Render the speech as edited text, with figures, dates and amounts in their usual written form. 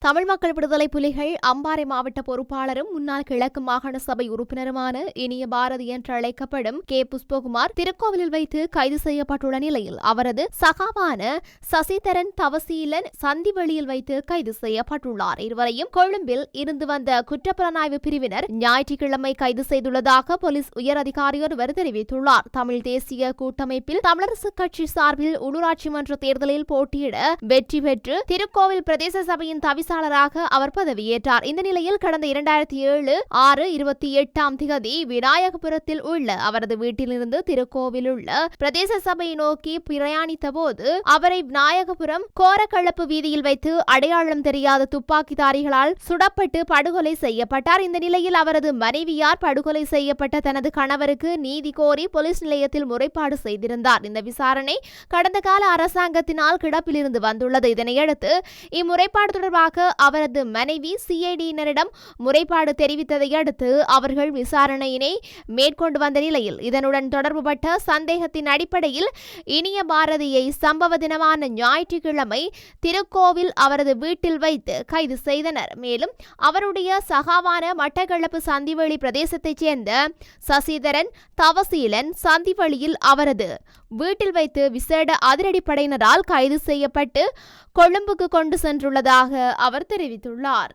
தமிழ் மக்கள் விடுதலை புலிகள் அம்பாறை மாவட்ட பொறுப்பாளரும் முன்னாள் கிழக்கு மாகாண சபை உறுப்பினருமான இனிய பாரதி என்று அழைக்கப்படும் கே புஷ்பகுமார் திருக்கோவிலில் வைத்து கைது செய்யப்பட்டுள்ள நிலையில் அவரது சகாவான சசிதரன் தவசீலன் சந்திவெளியில் வைத்து கைது செய்யப்பட்டுள்ளார். இருவரையும் கொழும்பில் இருந்து வந்த குற்றப்புலனாய்வு பிரிவினர் ஞாயிற்றுக்கிழமை கைது செய்துள்ளதாக போலீஸ் உயர் அதிகாரி ஒருவர் தெரிவித்துள்ளார். தமிழ் தேசிய கூட்டமைப்பில் தமிழரசு கட்சி சார்பில் உள்ளூராட்சி மன்ற தேர்தலில் போட்டியிட வெற்றி பெற்று திருக்கோவில் பிரதேச சபையின் தவிசாளராக அவர் பதவியேற்றார். இந்த நிலையில் கடந்த 2007/6/28 விநாயகபுரத்தில் உள்ள அவரது வீட்டிலிருந்து திருக்கோவில் உள்ள பிரதேச சபையை நோக்கி பிரயாணித்த போது அவரை விநாயகபுரம் கோரக்கலப்பு வீதியில் வைத்து அடையாளம் தெரியாத துப்பாக்கிதாரிகளால் சுடப்பட்டு படுகொலை செய்யப்பட்டார். இந்த நிலையில் அவரது மனைவியார் படுகொலை செய்யப்பட்ட தனது கணவருக்கு நீதி கோரி போலீஸ் நிலையத்தில் முறைப்பாடு செய்திருந்தார். இந்த விசாரணை கடந்த கால அரசாங்கத்தினால் கிடப்பில் இருந்து வந்துள்ளது. இதனையடுத்து இம்முறைப்பாடு தொடர்பாக அவரது மனைவி சிஐடியினரிடம் முறைப்பாடு தெரிவித்ததை அடுத்து அவர்கள் விசாரணையினை மேற்கொண்டு வந்த நிலையில் இதனுடன் தொடர்புபட்ட சந்தேகத்தின் அடிப்படையில் இனிய பாரதியை சம்பவ தினமான ஞாயிற்றுக்கிழமை திருக்கோவில் அவரது வீட்டில் வைத்து கைது செய்தனர். மேலும் அவருடைய சகாவான மட்டக்களப்பு சந்திவெளி பிரதேசத்தைச் சேர்ந்த சசிதரன் தவசீலன் சந்திவெளியில் அவரது வீட்டில் வைத்து விசேட அதிரடிப்படையினரால் கைது செய்யப்பட்டு கொழும்புக்கு கொண்டு சென்றுள்ளதாக அவர் தெரிவித்துள்ளார்.